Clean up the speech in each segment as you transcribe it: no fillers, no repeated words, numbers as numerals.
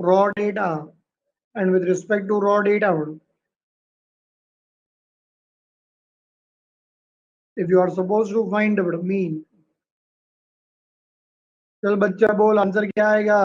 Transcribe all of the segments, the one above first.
raw data, and with respect to raw data, if you are supposed to find the mean, चल बच्चा बोल answer क्या आएगा?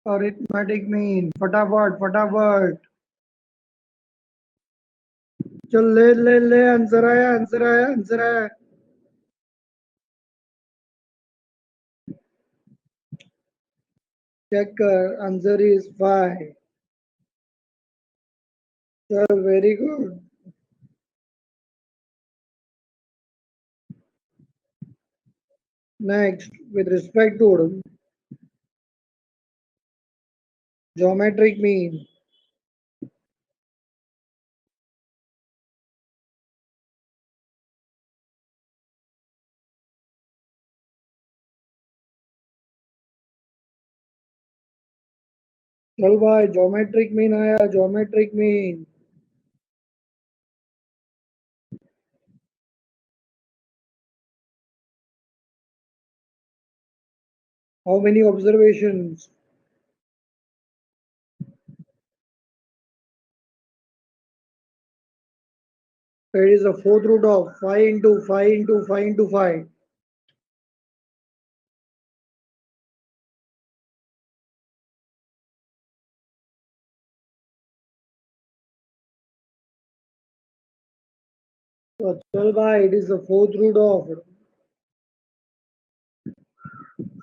Arithmetic mean, फटाफट फटाफट, चल ले ले ले, आंसर आया आंसर आया आंसर आया। चेक कर, आंसर इज 5। चल very good. Next, with respect to geometric mean, चल भाई ज्योमेट्रिक मीन आया, geometric mean. How many observations? It is the fourth root of 5 into 5 into 5 into 5. So चल भाई, it is the fourth root of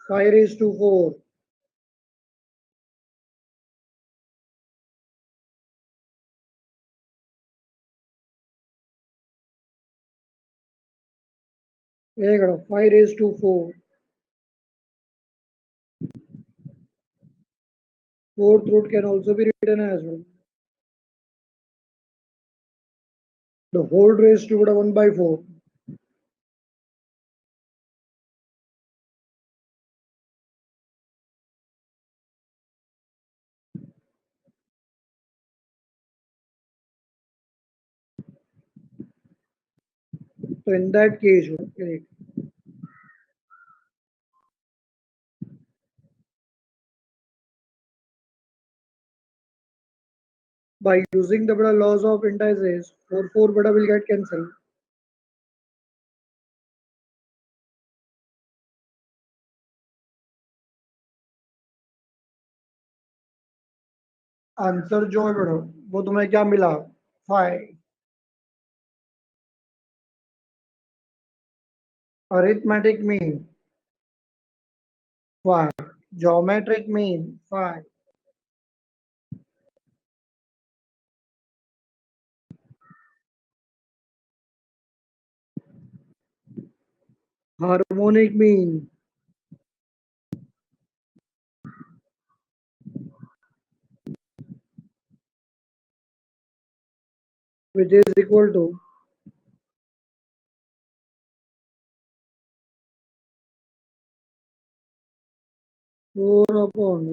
5 raised to 4. एक 5 raised to 4. Fourth root can also be written as well. The whole raised to 1 by 4. So in that case, okay, by using the laws of indices, 4 4 will get cancelled. Answer जो है बड़ा, वो तुम्हें क्या मिला? 5। Arithmetic mean 5, geometric mean 5। Harmonic mean which is equal to 4 upon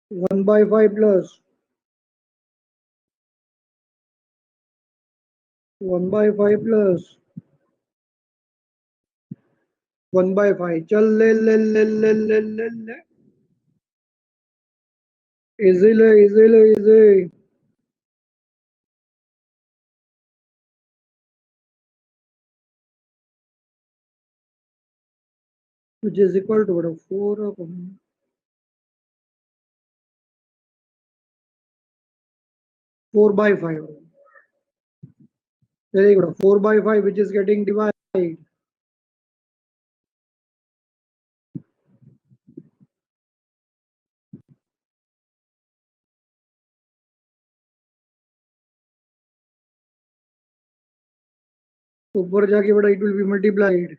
1 by 5 plus 1 by 5 plus 1 by 5. चल ले ले ले ले ले ले ले, easy ले easy ले easy, which is equal to 4 upon 4 by 5. Very good. 4 by 5 which is getting divided. ऊपर जाके बड़ा it will be multiplied.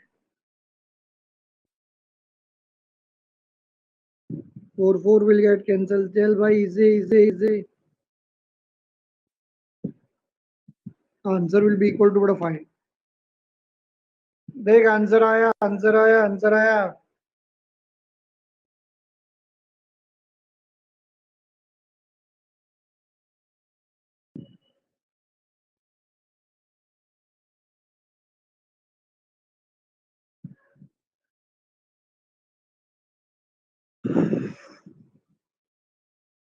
4 4 will get cancelled. चल भाई easy easy easy. Answer will be equal to बड़ा 5। देख answer आया, answer आया, answer आया।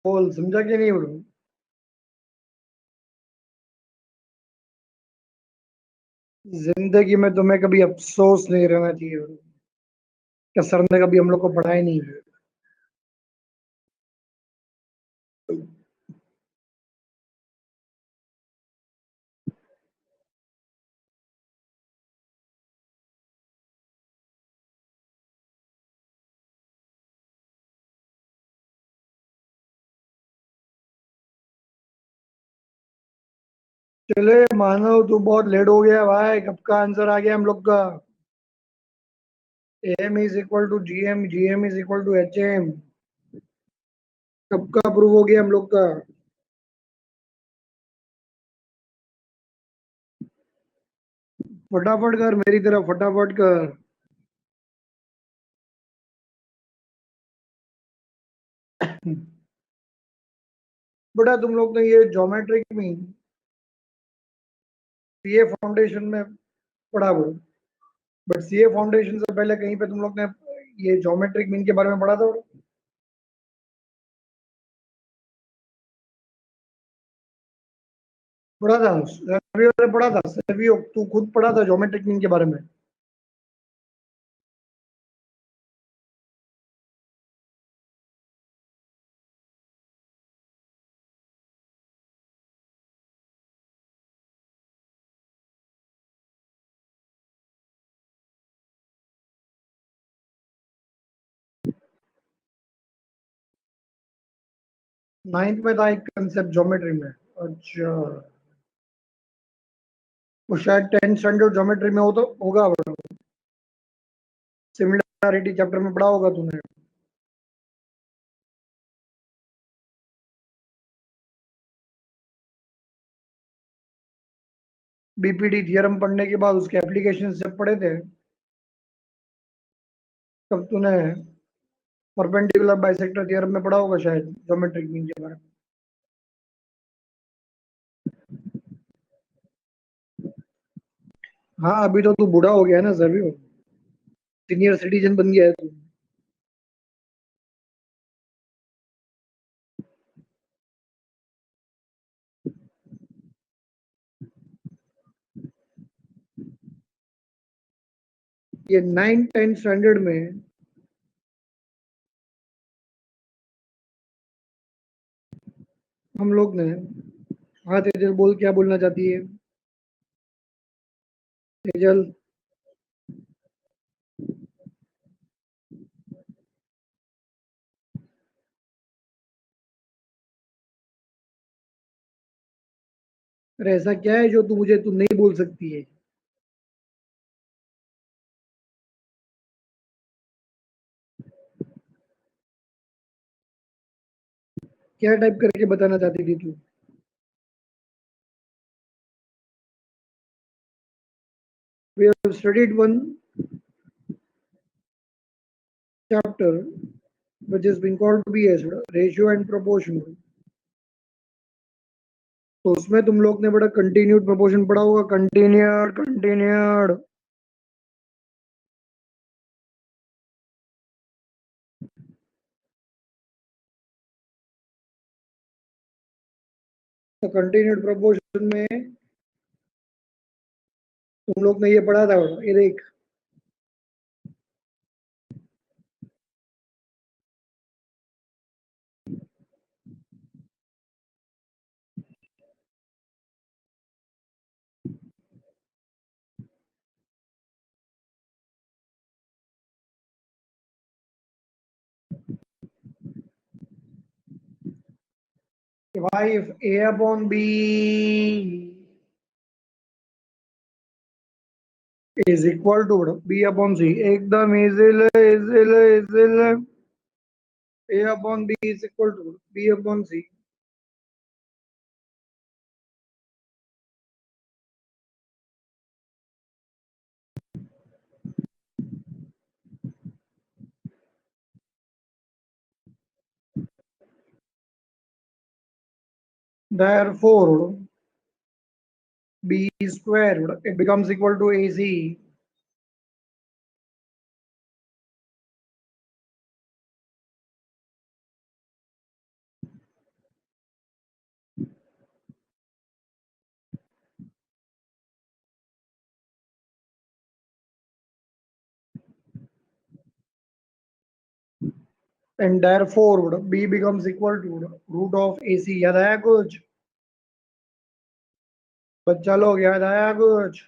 बोल, समझा कि नहीं बोलूं? जिंदगी में तुम्हें कभी अफसोस नहीं रहना चाहिए कि सर ने कभी हम लोग को पढ़ाया नहीं है। चले मानो तू बहुत लेट हो गया भाई, कब का आंसर आ गया हम लोग का। M is equal to GM, GM is equal to HM. कब का प्रूव हो गया हम लोग का। फटाफट कर मेरी तरफ, फटाफट कर। बेटा तुम लोग ने ये ज्योमेट्रिक मीन सीए फाउंडेशन में पढ़ा वो, बट सीए फाउंडेशन से पहले कहीं पे तुम लोग ने ये ज्योमेट्रिक मीन के बारे में पढ़ा था? पढ़ा था, सर्वियो ने पढ़ा था, सर्वियो तू खुद पढ़ा था ज्योमेट्रिक मीन के बारे में? नाइन्थ में था एक कंसेप्ट ज्योमेट्री में। अच्छा, वो शायद 10th स्टैंडर्ड ज्योमेट्री में हो तो होगा। सिमिलैरिटी चैप्टर में पढ़ा होगा तूने। बीपीडी थियरम पढ़ने के बाद उसके एप्लीकेशन जब पढ़े थे, तब तूने परपेंडिकुलर बाइसेक्टर थ्योरम में पढ़ा होगा शायद ज्योमेट्रिक मीन के बारे में। हाँ, अभी तो तू बूढ़ा हो गया है ना सर, सीनियर सिटीजन बन गया है तू। ये 9th 10th स्टैंडर्ड में हम लोग ने, हाँ तेजल बोल, क्या बोलना चाहती है तेजल? अरे ऐसा क्या है जो तू नहीं बोल सकती है? क्या टाइप करके बताना चाहती थी तू? We have studied one chapter which is being called to be as ratio and proportional। तो उसमें तुम लोग ने बड़ा कंटिन्यूड प्रोपोर्शन पढ़ा होगा, कंटिन्यूड कंटिन्यूड। तो कंटिन्यूड प्रोपोर्शन में तुम लोग ने ये पढ़ा था, ये देख। भाई A upon B is equal to B upon C, एकदम easy easy easy. A upon B is equal to B upon C. Therefore, B square it becomes equal to AC. And therefore B becomes equal to root of AC. याद आया कुछ? बच्चा लोग याद आया कुछ?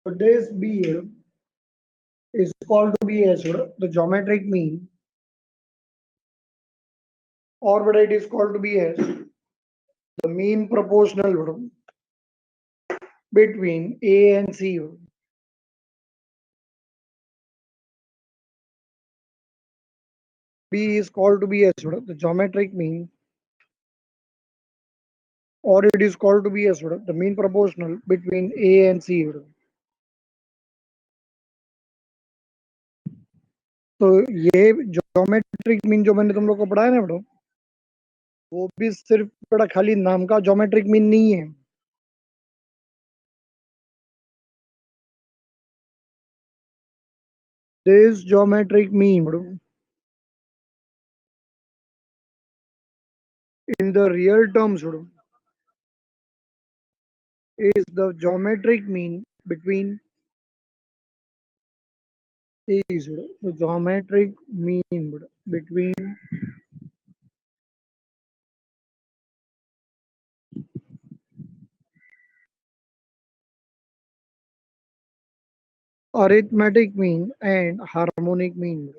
So this B is called to be as the geometric mean, or what it is called to be as the mean proportional between A and C. B is called to be as the geometric mean, or it is called to be as the mean proportional between A and C. तो ये geometric mean जो मैंने तुम लोग को पढ़ाया ना बेटा, वो भी सिर्फ बड़ा खाली नाम का ज्योमेट्रिक मीन नहीं है. This geometric mean in the real terms is the geometric mean between these. The geometric mean between arithmetic mean and harmonic mean.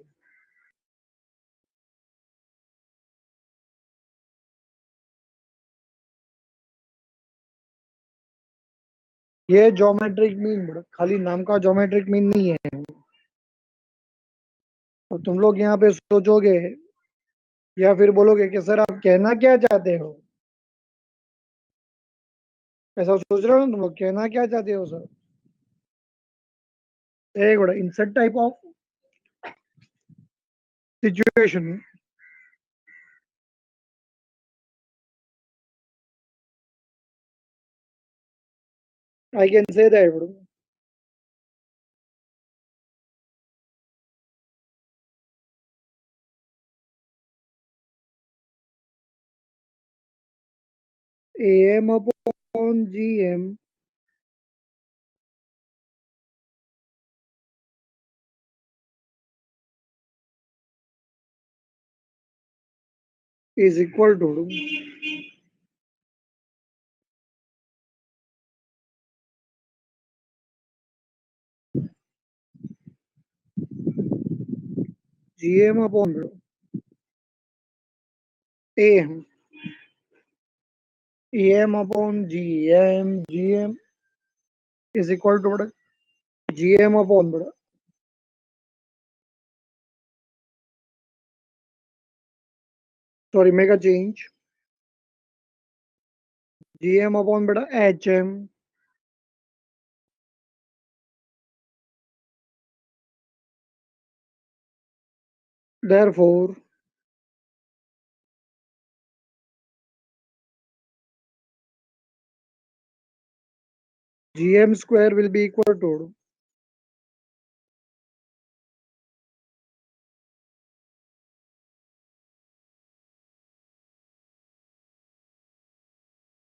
ये ज्योमेट्रिक मीन खाली नाम का ज्योमेट्रिक मीन नहीं है. और तुम लोग यहाँ पे सोचोगे या फिर बोलोगे कि सर आप कहना क्या चाहते हो. ऐसा सोच रहे हो ना तुम लोग, कहना क्या चाहते हो सर. एक बड़ा in such type of situation I can say that AM upon GM is equal to GM upon AM. AM upon GM. GM is equal to what? GM upon what? Sorry, make a change. GM upon beta HM. Therefore, GM square will be equal to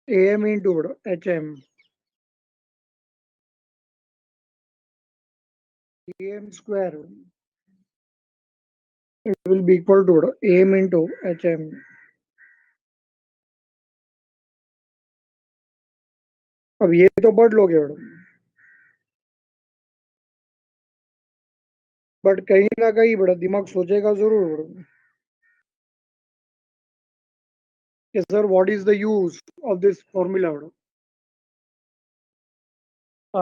AM into what? HM. GM square it will be equal to what? AM into HM. अब ये तो पढ़ लोगे but कहीं ना कहीं बड़ा दिमाग सोचेगा जरूर कि sir what is the use of this formula.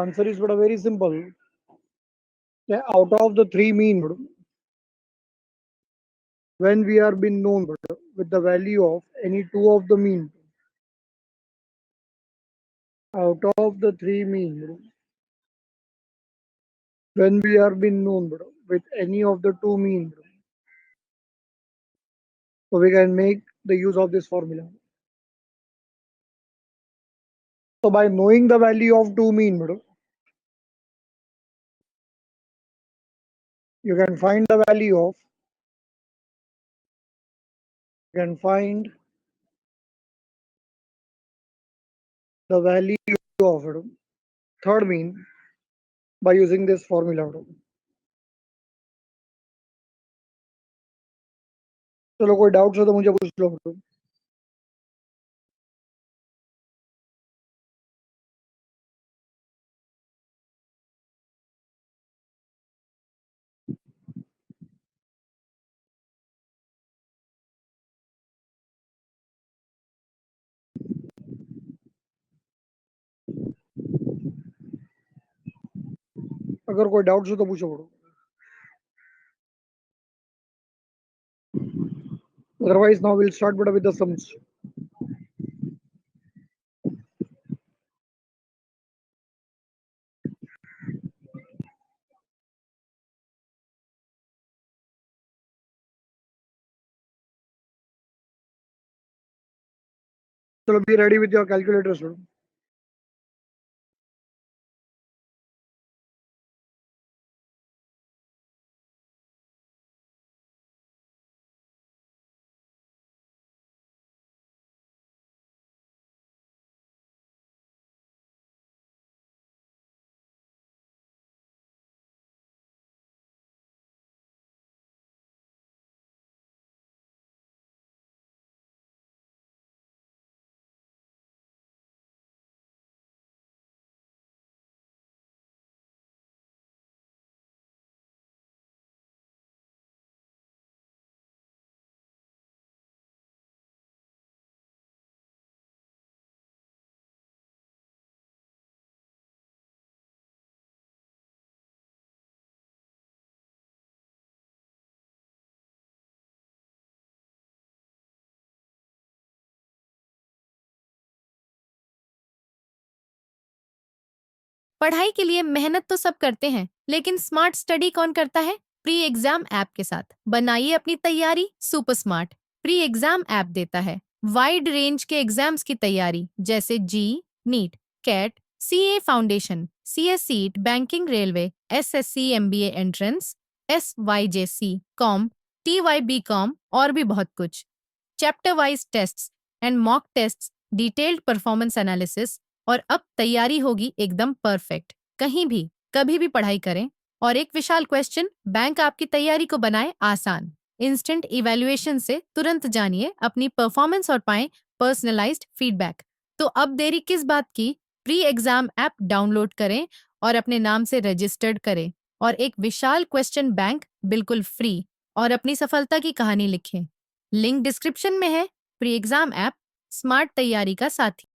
Answer is बड़ा very simple. Out of the three mean when we are been known with the value of any two of the mean, out of the three mean when we are been known with any of the two mean, So we can make the use of this formula. So by knowing the value of 2 mean, madam, you can find the value of, you can find the value of, madam, third mean by using this formula, madam. चलो कोई doubt हो तो मुझे पूछ लो madam. अगर कोई doubt हो तो पूछो madam. Otherwise now we'll start madam with the sums. चलो be ready with your calculators madam. पढ़ाई के लिए मेहनत तो सब करते हैं, लेकिन स्मार्ट स्टडी कौन करता है? प्री एग्जाम ऐप के साथ बनाइए अपनी तैयारी super smart. Pre exam app देता है वाइड रेंज के एग्जाम्स की तैयारी, जैसे JEE, NEET, CAT, CA foundation, CS seat, banking, railway, SSC, MBA entrance, SYJC, com, TYB com और भी बहुत कुछ। Chapter wise tests and mock tests, detailed performance analysis, और अब तैयारी होगी एकदम परफेक्ट। कहीं भी कभी भी पढ़ाई करें। और एक विशाल क्वेश्चन बैंक आपकी तैयारी को बनाए आसान। इंस्टेंट इवैल्यूएशन से तुरंत जानिए अपनी परफॉर्मेंस और पाएं पर्सनलाइज्ड फीडबैक। तो अब देरी किस बात की? प्री एग्जाम ऐप डाउनलोड करें और अपने नाम से रजिस्टर्ड करें और एक विशाल क्वेश्चन बैंक बिल्कुल फ्री और अपनी सफलता की कहानी लिखें। लिंक डिस्क्रिप्शन में है। प्री एग्जाम ऐप स्मार्ट तैयारी का साथी।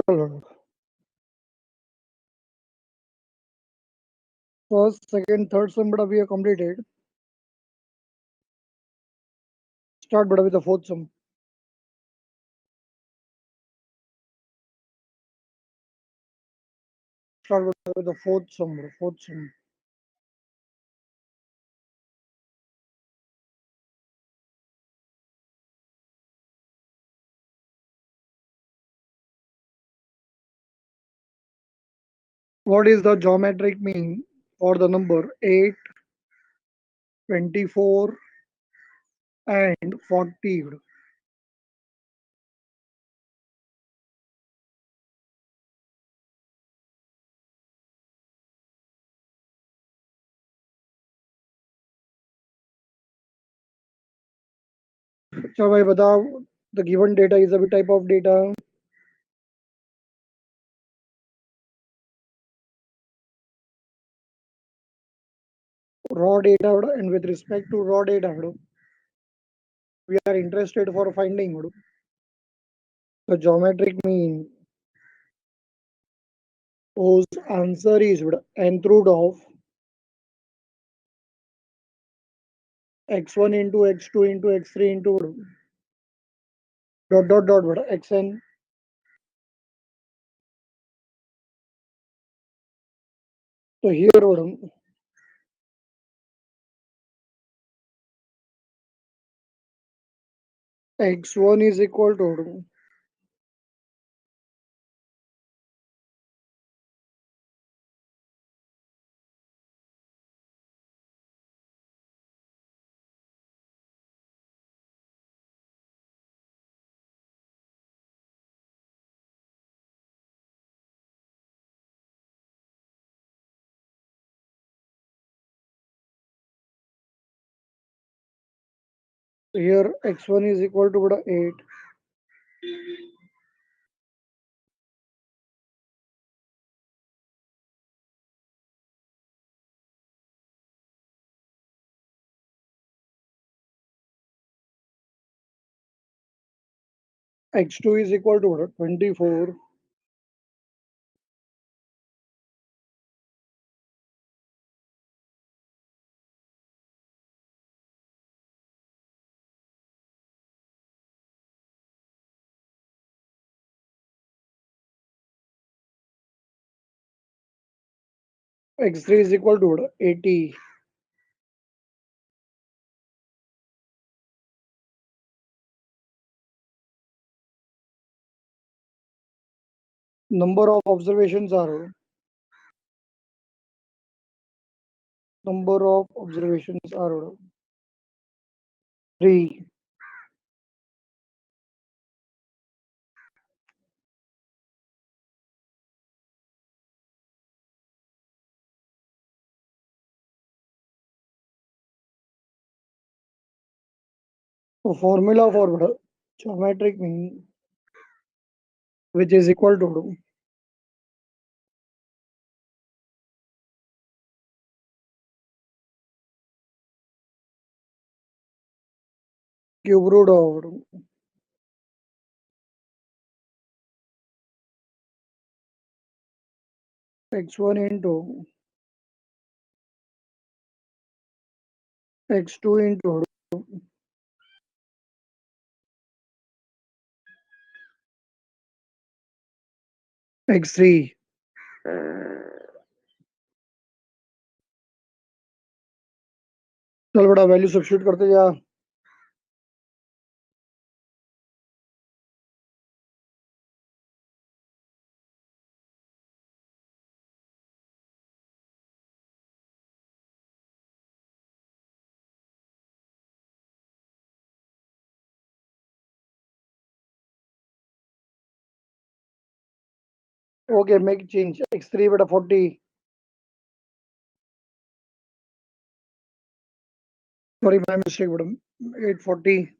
चलो first, second, third sum but we have completed. Start but with the fourth sum. Start with the fourth sum. Fourth sum. What is the geometric mean for the number 8, 24 and 40? चलो भाई बताओ. The given data is a type of data. Raw data, and with respect to raw data, we are interested for finding the geometric mean whose answer is nth root of x1 into x2 into x3 into dot dot dot xn. So here x1 is equal to here x1 is equal to 8. x2 is equal to 24. x3 is equal to 80. Number of observations are 3. So formula for geometric mean, which is equal to cube root of x1 into x2 into x3. चल बड़ा value substitute करते जा. Okay, make change. x3 beta 40. Sorry, my mistake, madam. 840.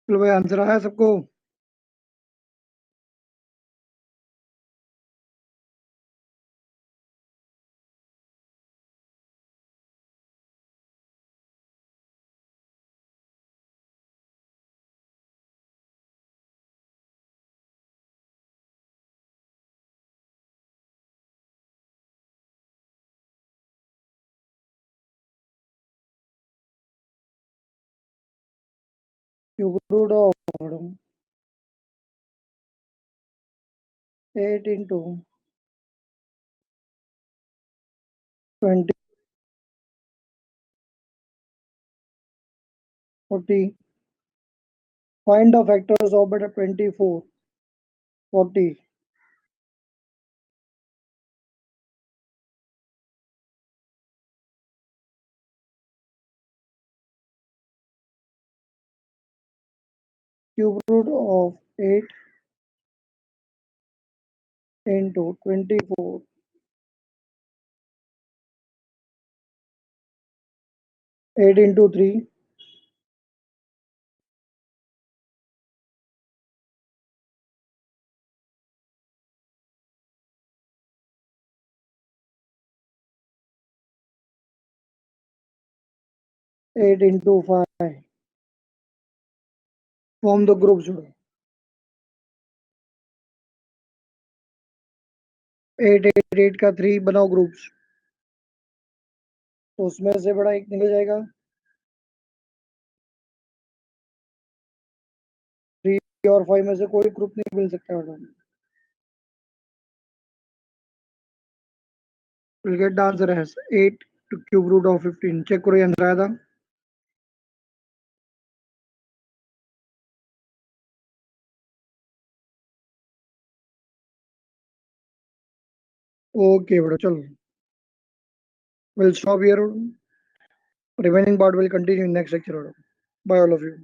चलो भाई answer आया सबको. Cube root of 8 into 20, 40. Find the factors of beta 24, 40. Cube root of 8 into 24. 8 into 3. 8 into 5. Form the groups. 8, 8, 8 का 3 बनाओ ग्रुप्स। तो उसमें से बड़ा एक निकल जाएगा। 3 और 5 में से कोई ग्रुप नहीं मिल सकता madam. We'll get the answer as 8 to cube root of 15. Check करो ये आंसर आया था। ओके बेटा चलो। We'll stop here. Remaining part will continue in next lecture. Bye all of you.